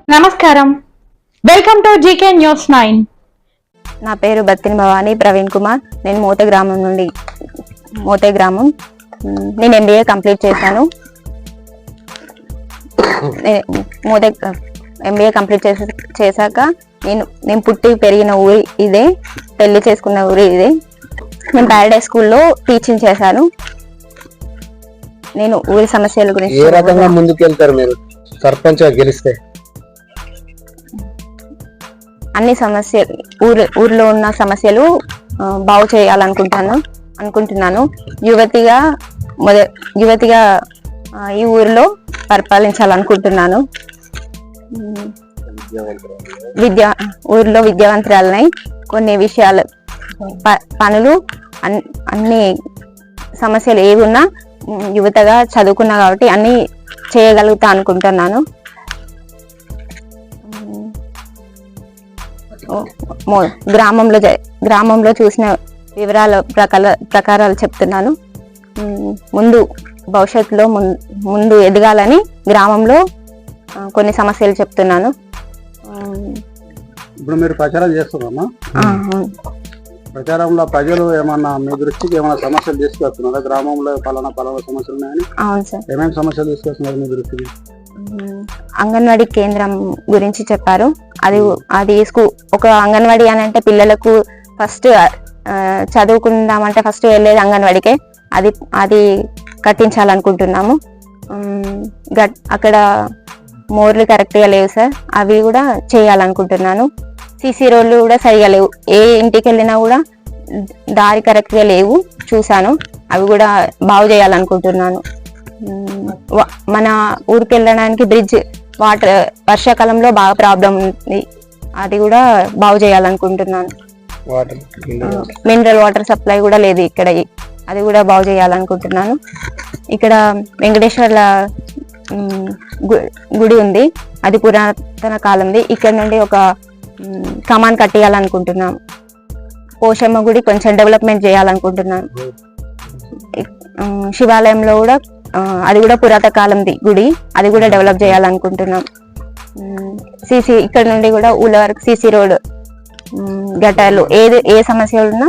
నమస్కారం, welcome to GK news 9. నా పేరు బత్తిని భవానీ ప్రవీణ్ కుమార్. నేను మోతే గ్రామం. నేను ఎంబీఏ కంప్లీట్ చేశాను. ఎంబీఏ కంప్లీట్ చేశాక నేను పుట్టి పెరిగిన ఊరి ఇదే, పెళ్లి చేసుకున్న ఊరి ఇదే. నేను ప్యారడైజ్ స్కూల్లో టీచింగ్ చేశాను. నేను ఊరి సమస్యల గురించి ఏ రకంగా ముందుకెళ్తారు మీరు సర్పంచ్ గెలిస్తే? అన్ని సమస్యలు ఊర్లో ఉన్న సమస్యలు బాగు చేయాలనుకుంటున్నాను. యువతిగా ఈ ఊరిలో పరిపాలించాలనుకుంటున్నాను. ఊరిలో విద్యావంతురాలనై కొన్ని విషయాలు పనులు అన్ని సమస్యలు ఏవి ఉన్నా యువతగా చదువుకున్నా కాబట్టి అన్ని చేయగలుగుతా అనుకుంటున్నాను. గ్రామంలో చూసిన వివరాల ప్రకారాలు చెప్తున్నాను. భవిష్యత్తులో ముందు ఎదగాలని గ్రామంలో కొన్ని సమస్యలు చెప్తున్నాను. ఇప్పుడు మీరు ప్రచారం చేస్తున్నారమ్మా? ప్రచారంలో ప్రజలు ఏమన్నా మీ దృష్టికి ఏమైనా సమస్యలు తీసుకొస్తున్నారా? గ్రామంలో పలానా సమస్యలు ఉన్నాయని. అవును సార్. ఏమేమి సమస్యలు తీసుకొస్తున్నారు మీ దృష్టికి? అంగన్వాడీ కేంద్రం గురించి చెప్పారు. అది ఒక అంగన్వాడీ అని అంటే పిల్లలకు ఫస్ట్ చదువుకుందామంటే ఫస్ట్ వెళ్ళేది అంగన్వాడికే. అది కట్టించాలనుకుంటున్నాము. అక్కడ మోర్లు కరెక్ట్గా లేవు సార్, అవి కూడా చేయాలనుకుంటున్నాను. సీసీ రోడ్లు కూడా సరిగా లేవు. ఏ ఇంటికి వెళ్ళినా కూడా దారి కరెక్ట్గా లేవు, చూశాను. అవి కూడా బాగు చేయాలనుకుంటున్నాను. మన ఊరికి వెళ్ళడానికి బ్రిడ్జ్ వర్షాకాలంలో బాగా ప్రాబ్లం ఉంది, అది కూడా బాగు చేయాలనుకుంటున్నాను. మినరల్ వాటర్ సప్లై కూడా లేదు ఇక్కడ, అది కూడా బాగు చేయాలనుకుంటున్నాను. ఇక్కడ వెంకటేశ్వర్ల గుడి ఉంది, అది పురాతన కాలంది. ఇక్కడ నుండి ఒక కమాన్ కట్టియాలనుకుంటున్నాం. పోషమ్మ గుడి కొంచెం డెవలప్మెంట్ చేయాలనుకుంటున్నాను. శివాలయంలో కూడా అది కూడా పురాతన కాలంది గుడి, అది కూడా డెవలప్ చేయాలనుకుంటున్నాం. ఇక్కడ నుండి కూడా ఊళ్ళ వరకు సీసీ రోడ్, గటార్లు ఏ సమస్య ఉన్నా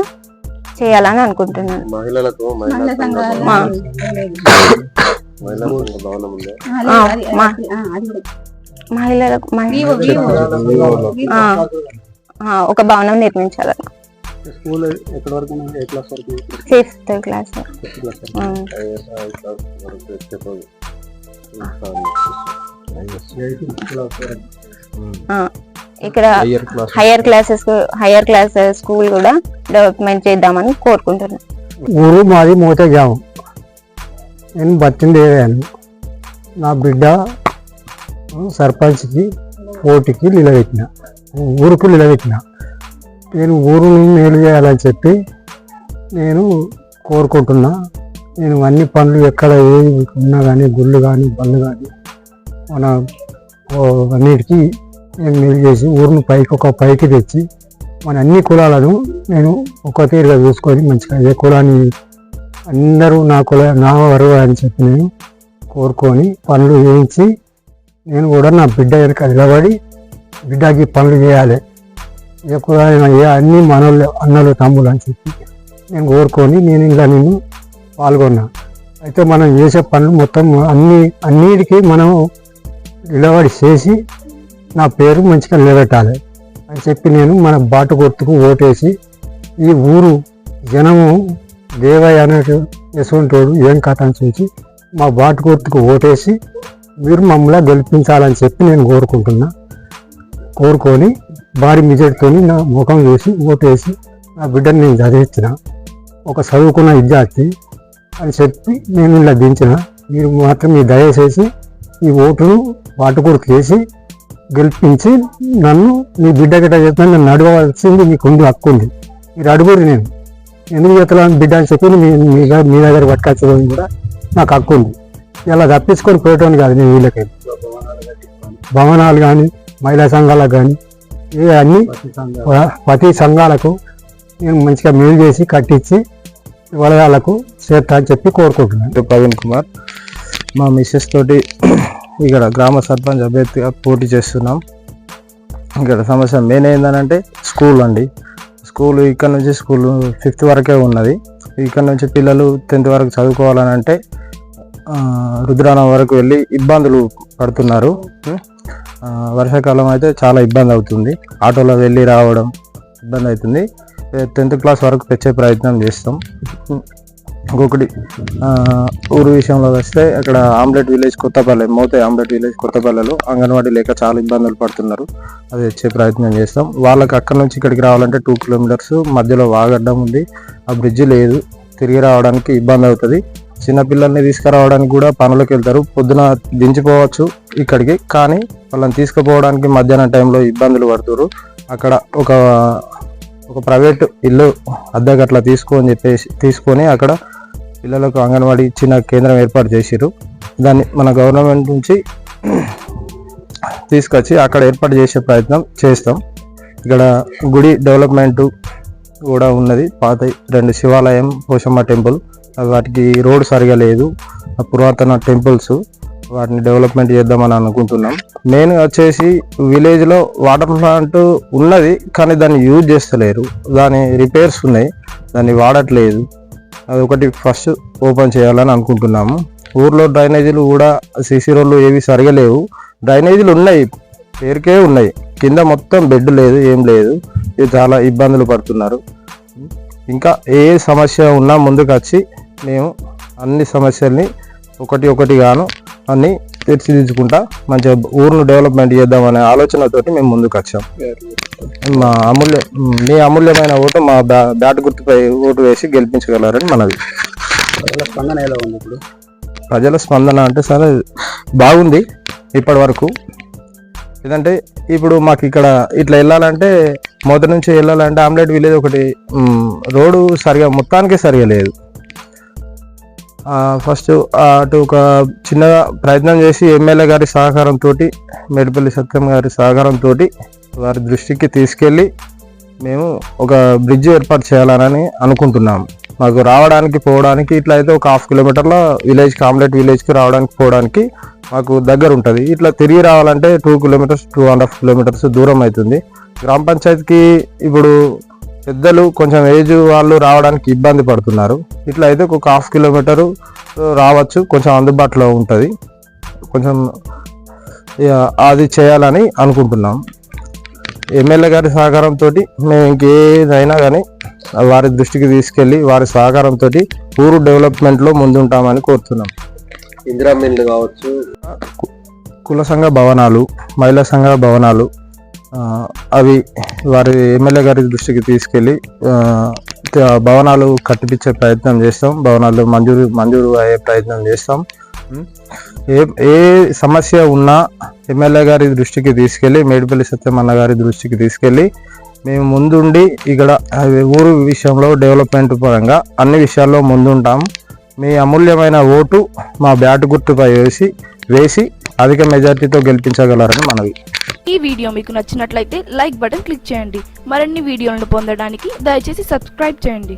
చేయాలని అనుకుంటున్నాను. ఒక భవనం నిర్మించాలని. 5th class. ఇక్కడ హైయర్ క్లాసెస్ స్కూల్ కూడా డెవలప్మెంట్ చేద్దామని కోరుకుంటున్నాను. ఊరు మాది మోతే గ్రామం. నేను బతింది. నా బిడ్డ సర్పంచ్కి పోటీకి ఊరికి నిలబెట్టిన. నేను ఊరుని మేలు చేయాలని చెప్పి నేను కోరుకుంటున్నా. నేను అన్ని పనులు ఎక్కడ ఏది ఉన్నా కానీ, గుళ్ళు కానీ, బళ్ళు కానీ, మన అన్నిటికీ నేను మేలు చేసి ఊరిని పైకి తెచ్చి మన అన్ని కులాలను నేను ఒక తీరుగా చూసుకొని మంచిగా ఏ కులాన్ని అందరూ నా వరువు అని చెప్పి నేను కోరుకొని పనులు చేయించి నేను కూడా నా బిడ్డ వెనక నిలబడి బిడ్డకి పనులు చేయాలి. ఏ కులాలైనా అన్ని మనోళ్ళు అన్నలు తమ్ముళ్ళు అని చెప్పి నేను కోరుకొని నేను పాల్గొన్నా. అయితే మనం చేసే పనులు మొత్తం అన్నిటికీ మనం నిలబడి చేసి నా పేరు మంచిగా నిలబెట్టాలి అని చెప్పి నేను మన బాటు గుర్తుకు ఓటేసి ఈ ఊరు జనము దేవయ్య అన్నట్టు యశ్వంతుడు ఏం కథ అని చూసి మా బాటు గుర్తుకు ఓటేసి మీరు మమ్మల్ని గెలిపించాలని చెప్పి నేను కోరుకొని భారీ మెజార్టీతో నా ముఖం చూసి ఓటేసి నా బిడ్డని నేను చదివించిన. ఒక చదువుకున్న విద్యార్థి అని చెప్పి నేను ఇలా దించిన. మీరు మాత్రం మీ దయచేసి ఈ ఓటును బాటు గుర్తు చేసి గెలిపించి నన్ను మీ బిడ్డ గిట్ట చెప్తే నన్ను అడగవలసింది మీకు హక్కు ఉంది. మీరు అడుగురు. నేను ఎందుకు చెప్తాను బిడ్డ అని చెప్పి మీ దగ్గర పట్టుకొచ్చుకోవడం కూడా నాకు హక్కు ఉంది. ఇలా తప్పించుకొని పోయటం కాదు. నేను వీళ్ళకి భవనాలు కానీ, మహిళా సంఘాలకు కానీ, అన్ని ప్రతి సంఘాలకు నేను మంచిగా మేలు చేసి కట్టించి వాళ్ళకు చేస్తా అని చెప్పి కోరుకుంటున్నాను. ప్రవీణ్ కుమార్. మా మిస్సెస్ తోటి ఇక్కడ గ్రామ సర్పంచ్ అభ్యర్థిగా పోటీ చేస్తున్నాం. ఇక్కడ సమస్య మెయిన్ ఏంటంటే స్కూల్ అండి. స్కూల్ ఇక్కడ నుంచి స్కూల్ 5th వరకే ఉన్నది. ఇక్కడ నుంచి పిల్లలు 10th వరకు చదువుకోవాలని అంటే రుద్రానం వరకు వెళ్ళి ఇబ్బందులు పడుతున్నారు. వర్షాకాలం అయితే చాలా ఇబ్బంది అవుతుంది, ఆటోలో వెళ్ళి రావడం ఇబ్బంది అవుతుంది. 10th క్లాస్ వరకు తెచ్చే ప్రయత్నం చేస్తాం. ఇంకొకటి ఊరు విషయంలో వస్తే అక్కడ ఆమ్లెట్ విలేజ్ కొత్తపల్లె, మోతే ఆమ్లెట్ విలేజ్ కొత్తపల్లెలో అంగన్వాడీ లేక చాలా ఇబ్బందులు పడుతున్నారు. అది తెచ్చే ప్రయత్నం చేస్తాం. వాళ్ళకి అక్కడ నుంచి ఇక్కడికి రావాలంటే 2 కిలోమీటర్స్, మధ్యలో వాగడ్డం ఉంది, ఆ బ్రిడ్జ్ లేదు, తిరిగి రావడానికి ఇబ్బంది అవుతుంది. చిన్నపిల్లల్ని తీసుకురావడానికి కూడా పనులకు వెళ్తారు, పొద్దున దించిపోవచ్చు ఇక్కడికి, కానీ వాళ్ళని తీసుకుపోవడానికి మధ్యాహ్నం టైంలో ఇబ్బందులు పడుతున్నారు. అక్కడ ఒక ప్రైవేట్ ఇల్లు అద్దెకు అట్లా తీసుకొని అక్కడ పిల్లలకు అంగన్వాడీ చిన్న కేంద్రం ఏర్పాటు చేసిరు. దాన్ని మన గవర్నమెంట్ నుంచి తీసుకొచ్చి అక్కడ ఏర్పాటు చేసే ప్రయత్నం చేస్తాం. ఇక్కడ గుడి డెవలప్మెంట్ కూడా ఉన్నది, పాత 2 శివాలయం, పోషమ్మ టెంపుల్, వాటికి రోడ్ సరిగా లేదు, పురాతన టెంపుల్స్, వాటిని డెవలప్మెంట్ చేద్దామని అనుకుంటున్నాం. మెయిన్ వచ్చేసి విలేజ్లో వాటర్ ప్లాంట్ ఉన్నది, కానీ దాన్ని యూజ్ చేస్తలేరు, దాని రిపేర్స్ ఉన్నాయి, దాన్ని వాడట్లేదు. అది ఒకటి ఫస్ట్ ఓపెన్ చేయాలని అనుకుంటున్నాము. ఊర్లో డ్రైనేజీలు కూడా సీసీ రోడ్లు ఏవి సరిగా లేవు. డ్రైనేజీలు ఉన్నాయి, పేరుకే ఉన్నాయి, కింద మొత్తం బెడ్ లేదు, ఏం లేదు. ఇది చాలా ఇబ్బందులు పడుతున్నారు. ఇంకా ఏ సమస్య ఉన్నా ముందుకు వచ్చి మేము అన్ని సమస్యల్ని ఒకటిగాను అన్ని తీర్చిదిద్దుకుంటా మంచిగా ఊరును డెవలప్మెంట్ చేద్దామనే ఆలోచనతోటి మేము ముందుకు వచ్చాం. మీ అమూల్యమైన ఓటు మా బ్యాట్ గుర్తుపై ఓటు వేసి గెలిపించగలరని మనది. ప్రజల స్పందన అంటే సరే బాగుంది ఇప్పటి వరకు. ఏదంటే ఇప్పుడు మాకు ఇక్కడ ఇట్లా వెళ్ళాలంటే మొదటి నుంచి వెళ్ళాలంటే ఆమ్లెట్ విలేజ్ ఒకటి రోడ్డు సరిగా మొత్తానికి సరిగా లేదు. ఫస్ట్ అటు ఒక చిన్నగా ప్రయత్నం చేసి ఎమ్మెల్యే గారి సహకారంతో, మేడిపల్లి సత్యం గారి సహకారంతో వారి దృష్టికి తీసుకెళ్ళి మేము ఒక బ్రిడ్జ్ ఏర్పాటు చేయాలని అనుకుంటున్నాము. మాకు రావడానికి పోవడానికి ఇట్లా అయితే ఒక 1/2 కిలోమీటర్ల విలేజ్కి, ఆమ్లెట్ విలేజ్కి రావడానికి పోవడానికి మాకు దగ్గర ఉంటుంది. ఇట్లా తిరిగి రావాలంటే 2 కిలోమీటర్స్, 2.5 కిలోమీటర్స్ దూరం అవుతుంది. గ్రామ పంచాయతీకి ఇప్పుడు పెద్దలు కొంచెం ఏజ్ వాళ్ళు రావడానికి ఇబ్బంది పడుతున్నారు. ఇట్లా అయితే ఒక 1/2 కిలోమీటరు రావచ్చు, కొంచెం అందుబాటులో ఉంటుంది. కొంచెం అది చేయాలని అనుకుంటున్నాం. ఎమ్మెల్యే గారి సహకారంతో మేము ఇంకేదైనా కానీ వారి దృష్టికి తీసుకెళ్ళి వారి సహకారంతో ఊరు డెవలప్మెంట్లో ముందుంటామని కోరుతున్నాం. ఇందిరా మిల్లు కావచ్చు, కుల సంఘ భవనాలు, మహిళా సంఘ భవనాలు, అవి వారి ఎమ్మెల్యే గారి దృష్టికి తీసుకెళ్ళి భవనాలు కట్టిపించే ప్రయత్నం చేస్తాం. భవనాలు మంజూరు అయ్యే ప్రయత్నం చేస్తాం. ఏ సమస్య ఉన్నా ఎమ్మెల్యే గారి దృష్టికి తీసుకెళ్ళి, మేడిపల్లి సత్యమన్న గారి దృష్టికి తీసుకెళ్ళి మేము ముందుండి ఇక్కడ ఊరు విషయంలో డెవలప్మెంట్ పరంగా అన్ని విషయాల్లో ముందుంటాం. మీ అమూల్యమైన ఓటు మా బ్యాట్ గుర్తుపై వేసి అధిక మెజార్టీతో గెలిపించగలరని మనవి. ఈ వీడియో మీకు నచ్చినట్లయితే లైక్ బటన్ క్లిక్ చేయండి. మరిన్ని వీడియోలను పొందడానికి దయచేసి సబ్స్క్రైబ్ చేయండి.